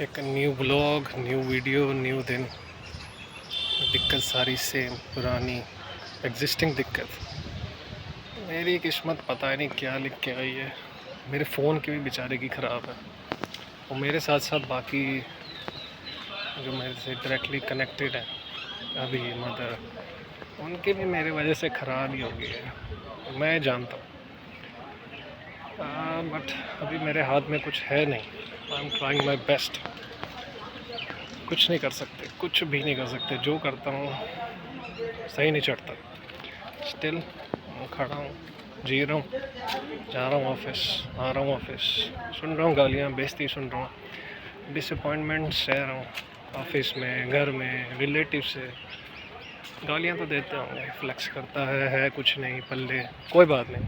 एक new blog, new video, new दिन। दिक्कत सारी सेम पुरानी एग्जिस्टिंग दिक्कत। मेरी किस्मत पता नहीं क्या लिख के आई है। मेरे फ़ोन की भी बेचारे की ख़राब है, और मेरे साथ साथ बाकी जो मेरे से डायरेक्टली कनेक्टेड है, अभी मदर, उनकी भी मेरे वजह से ख़राब ही हो गई है, मैं जानता हूँ। बट अभी मेरे हाथ में कुछ है नहीं। I am trying my best. कुछ नहीं कर सकते, कुछ भी नहीं कर सकते। जो करता हूँ सही नहीं चढ़ता। स्टिल खड़ा हूँ, जी रहा हूँ, जा रहा हूँ ऑफिस, आ रहा हूँ ऑफिस, सुन रहा हूँ गालियाँ, बेइज्जती सुन रहा हूँ, डिसअपॉइंटमेंट सह रहा हूँ। ऑफिस में, घर में, रिलेटिव से गालियाँ तो देते होंगे, फ्लेक्स करता है कुछ नहीं पल्ले, कोई बात नहीं।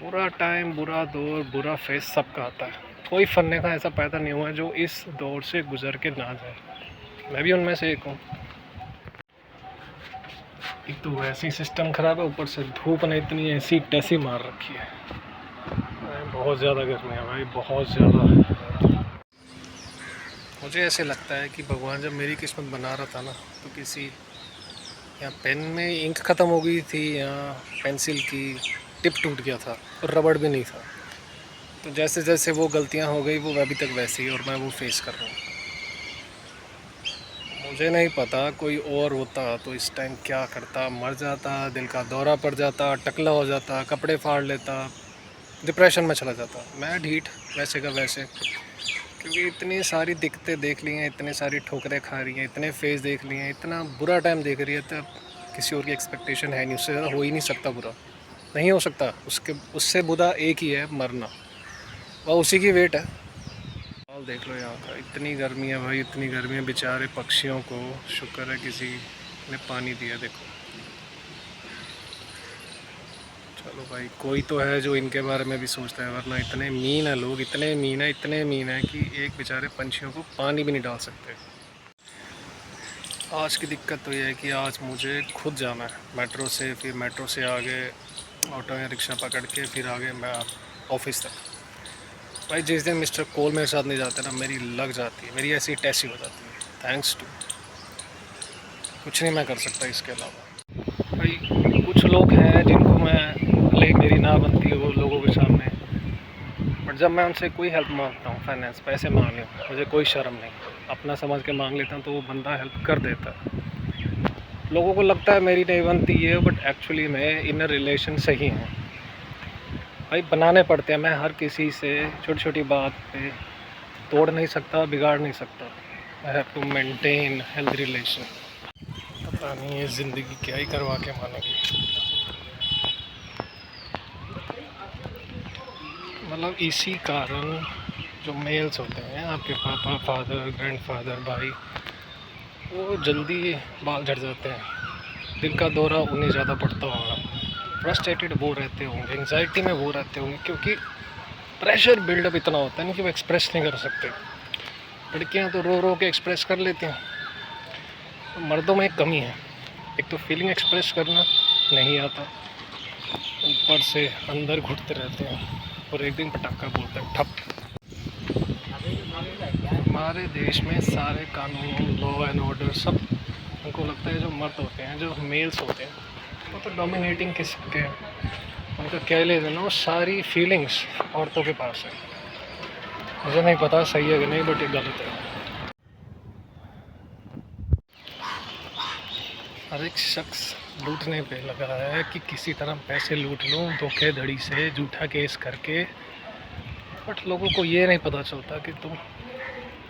बुरा टाइम, बुरा दौर, बुरा फेस सबका आता है। कोई फन्ने का ऐसा पैदा नहीं हुआ जो इस दौर से गुजर के ना जाए। मैं भी उनमें से एक हूँ। एक तो वैसे ही सिस्टम ख़राब है, ऊपर से धूप ने इतनी ऐसी तैसी मार रखी है। बहुत ज़्यादा गर्मी है भाई, बहुत ज़्यादा। मुझे ऐसे लगता है कि भगवान जब मेरी किस्मत बना रहा था ना, तो किसी या पेन में इंक ख़त्म हो गई थी, या पेंसिल की टिप टूट गया था, और रबड़ भी नहीं था। तो जैसे जैसे वो गलतियाँ हो गई, वो अभी तक वैसी ही, और मैं वो फेस कर रहा हूँ। मुझे नहीं पता, कोई और होता तो इस टाइम क्या करता, मर जाता, दिल का दौरा पड़ जाता, टकला हो जाता, कपड़े फाड़ लेता, डिप्रेशन में चला जाता। मैं ढीठ वैसे का वैसे, क्योंकि इतनी सारी दिक्कतें देख ली हैं, इतनी सारी ठोकरें खा रही हैं, इतने फेस देख लिए हैं, इतना बुरा टाइम देख रही है, तो किसी और की एक्सपेक्टेशन है नहीं, उससे ज़्यादा हो ही नहीं सकता बुरा। नहीं हो सकता, उसके उससे बुरा एक ही है, मरना। वह उसी की वेट है। हाल देख लो यहाँ का, इतनी गर्मी है भाई, इतनी गर्मी है। बेचारे पक्षियों को शुक्र है किसी ने पानी दिया। देखो, चलो भाई, कोई तो है जो इनके बारे में भी सोचता है, वरना इतने मीन है लोग, इतने मीन है, इतने मीन है कि एक बेचारे पंछियों को पानी भी नहीं डाल सकते। आज की दिक्कत तो ये है कि आज मुझे खुद जाना है मेट्रो से, फिर मेट्रो से आगे ऑटो या रिक्शा पकड़ के फिर आगे मैं ऑफिस तक। भाई जिस दिन मिस्टर कोल मेरे साथ नहीं जाते ना, मेरी लग जाती है, मेरी ऐसी टैसी हो जाती है। थैंक्स टू, कुछ नहीं मैं कर सकता इसके अलावा। भाई कुछ लोग हैं जिनको मैं, भले मेरी ना बनती है वो लोगों के सामने, बट जब मैं उनसे कोई हेल्प मांगता हूँ, फाइनेंस, पैसे मांग लेता हूँ, मुझे कोई शर्म नहीं, अपना समझ के मांग लेता हूँ, तो वो बंदा हेल्प कर देता है। लोगों को लगता है मेरी नहीं बनती है, बट एक्चुअली में इनर रिलेशन सही हैं भाई, बनाने पड़ते हैं। मैं हर किसी से छोटी छोटी बात पे तोड़ नहीं सकता, बिगाड़ नहीं सकता। I have to maintain health relation. पता नहीं ये ज़िंदगी क्या ही करवा के मानेगी। मतलब इसी कारण जो मेल्स होते हैं, आपके पापा, फादर, ग्रैंडफादर, भाई, वो जल्दी बाल झड़ जाते हैं। दिल का दौरा उन्हें ज़्यादा पड़ता होगा, फ्रस्ट्रेटेड वो रहते होंगे, एंग्जाइटी में वो रहते होंगे, क्योंकि प्रेशर बिल्डअप इतना होता है ना कि वो एक्सप्रेस नहीं कर सकते। लड़कियां तो रो रो के एक्सप्रेस कर लेती हैं, तो मर्दों में एक कमी है, एक तो फीलिंग एक्सप्रेस करना नहीं आता, ऊपर से अंदर घुटते रहते हैं, और एक दिन पटाखा बोलता है ठप। हमारे देश में सारे कानून, लॉ एंड ऑर्डर सब, उनको लगता है जो मर्द होते हैं, जो मेल्स होते हैं, वो तो डोमिनेटिंग किस्म के हैं। उनका कह ले देना, वो सारी फीलिंग्स औरतों के पास है। मुझे नहीं पता सही है कि नहीं, बट ये गलत है। हर एक शख्स लूटने पे लगा है कि किसी तरह पैसे लूट लूँ, धोखेधड़ी से, झूठा केस करके। बट लोगों को ये नहीं पता चलता कि तुम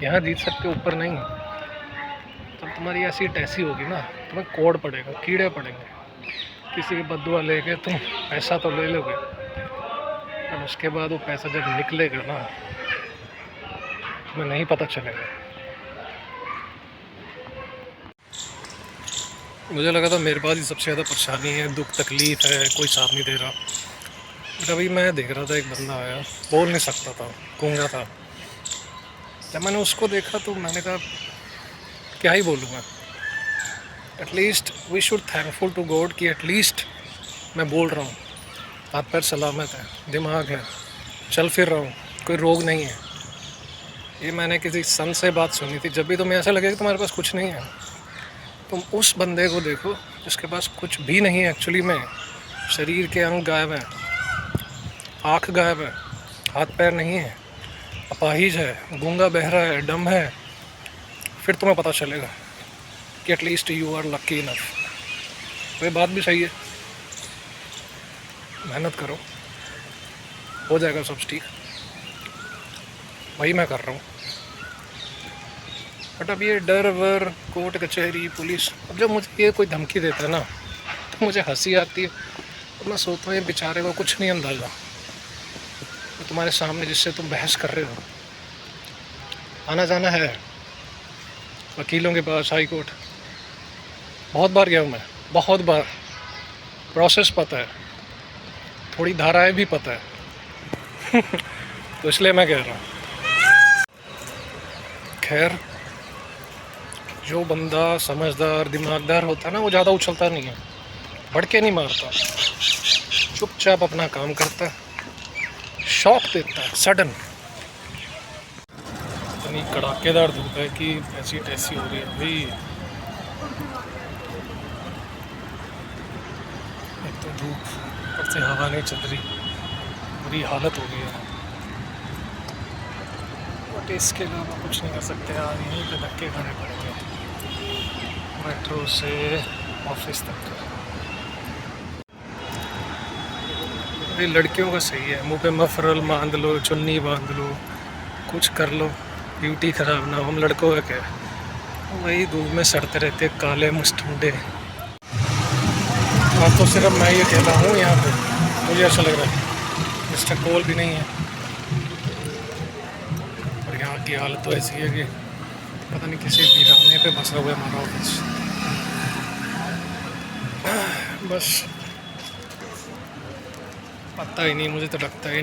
यहाँ जीत सकते, ऊपर नहीं। जब तुम्हारी ऐसी टैसी होगी ना, तुम्हें कोड़ पड़ेगा, कीड़े पड़ेंगे, किसी की बद्दुआ लेके तुम पैसा तो ले लोगे, और उसके बाद वो पैसा जब निकलेगा ना, तुम्हें नहीं पता चलेगा। मुझे लगा था मेरे पास ही सबसे ज़्यादा परेशानी है, दुख तकलीफ़ है, कोई साथ नहीं दे रहा। बट अभी मैं देख रहा था, एक बंदा आया, बोल नहीं सकता था, गूंगा था। जब मैंने उसको देखा तो मैंने कहा क्या ही बोलूँ मैं। At least we should thankful to God कि एटलीस्ट मैं बोल रहा हूँ, हाथ पैर सलामत है, दिमाग है, चल फिर रहा हूँ, कोई रोग नहीं है। ये मैंने किसी संत से बात सुनी थी, जब भी तुम्हें ऐसा लगे कि तुम्हारे पास कुछ नहीं है, तुम उस बंदे को देखो जिसके पास कुछ भी नहीं है एक्चुअली में। शरीर के अंग गायब हैं, आँख गायब है, हाथ पैर नहीं है, अपाहिज है, गूंगा बहरा है, डम है। फिर तुम्हें पता चलेगा कि at least you are lucky enough. तो ये बात भी सही है, मेहनत करो, हो जाएगा सब ठीक। वही मैं कर रहा हूँ। बट अब ये डर वर, कोर्ट कचहरी, पुलिस, अब जब मुझे ये कोई धमकी देता है ना, तो मुझे हंसी आती है। तो मैं सोचता हूँ ये बेचारे को कुछ नहीं अंदाज़ा, तो तुम्हारे सामने जिससे तुम बहस कर रहे हो, आना जाना है वकीलों के पास, हाई कोर्ट, बहुत बार गया हूँ मैं, बहुत बार। प्रोसेस पता है, थोड़ी धाराएं भी पता है। तो इसलिए मैं कह रहा हूँ। खैर, जो बंदा समझदार दिमागदार होता है ना, वो ज़्यादा उछलता नहीं है, भड़के नहीं मारता, चुपचाप अपना काम करता है, शॉक देता है सडन। इतनी कड़ाकेदार धूप है कि ऐसी तैसी हो रही है भाई। एक तो धूप, ऊपर से हवा नहीं चल रही, बुरी हालत हो गई है। बट इसके अलावा कुछ नहीं कर सकते यार, यहीं पे धक्के खाने पड़ेंगे मेट्रो से ऑफिस तक। ये लड़कियों का सही है, मुंह पे मफरल बांध लो, चुन्नी बांध लो, कुछ कर लो, ब्यूटी खराब ना हो। हम लड़कों का क्या, वही धूप में सड़ते रहते काले मुस्टुंडे। अब तो सिर्फ मैं ये कहता हूँ यहाँ पे, मुझे ऐसा लग रहा है मिस्टर कोल भी नहीं है। और यहाँ की हालत तो ऐसी है कि पता नहीं किसी वीराने पे बसा हुआ है हमारा ऑफिस। बस पता ही नहीं, मुझे तो लगता है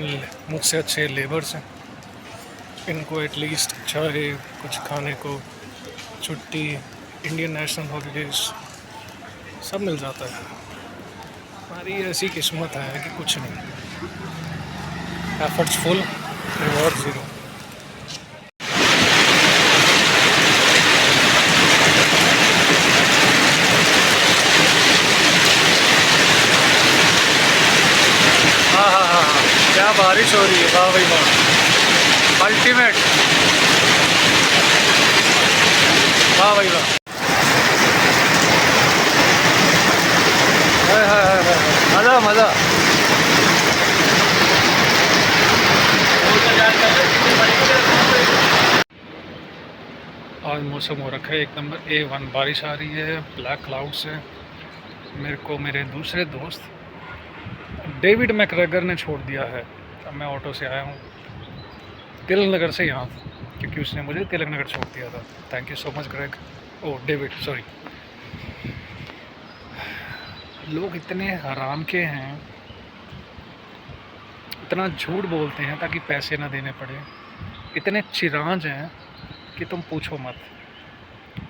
मुझसे अच्छे लेबर्स हैं, इनको एटलीस्ट चाहे कुछ खाने को, छुट्टी, इंडियन नेशनल हॉलीडेज सब मिल जाता है। हमारी ऐसी किस्मत है कि कुछ नहीं, एफर्ट्स फुल, रिवॉर्ड ज़ीरो। हाँ हाँ हाँ हाँ, क्या बारिश हो रही है, वाह भाई वाह, अल्टीमेट, वाह भाई वाह। मज़ा मज़ा। आज मौसम हो रखा है एक नंबर A1, बारिश आ रही है, ब्लैक क्लाउड से। मेरे को मेरे दूसरे दोस्त डेविड मैकग्रेगर ने छोड़ दिया है। अब मैं ऑटो से आया हूँ तिलक नगर से यहाँ, क्योंकि उसने मुझे तिलक नगर छोड़ दिया था। Thank you so much Greg, oh David sorry. लोग इतने हराम के हैं, इतना झूठ बोलते हैं ताकि पैसे ना देने पड़े, इतने चिरांज हैं कि तुम पूछो मत।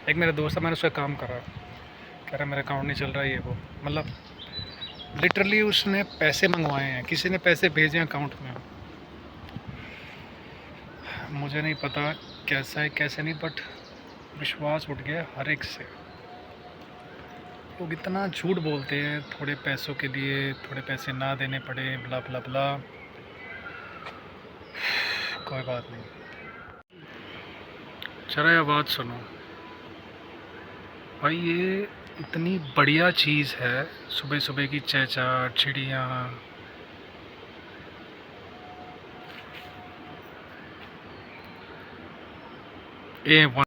एक मेरा दोस्त है, मैंने उसका काम करा, कह रहा मेरा अकाउंट नहीं चल रहा है, ये वो, मतलब लिटरली उसने पैसे मंगवाए हैं, किसी ने पैसे भेजे हैं अकाउंट में। मुझे नहीं पता कैसा है कैसे नहीं, बट विश्वास उठ गया हर एक से। लोग इतना झूठ बोलते हैं थोड़े पैसों के लिए, थोड़े पैसे ना देने पड़े, ब्ला ब्ला ब्ला। कोई बात नहीं, चलो ये बात सुनो भाई, ये इतनी बढ़िया चीज़ है, सुबह सुबह की चहचहाट, चिड़िया, A1।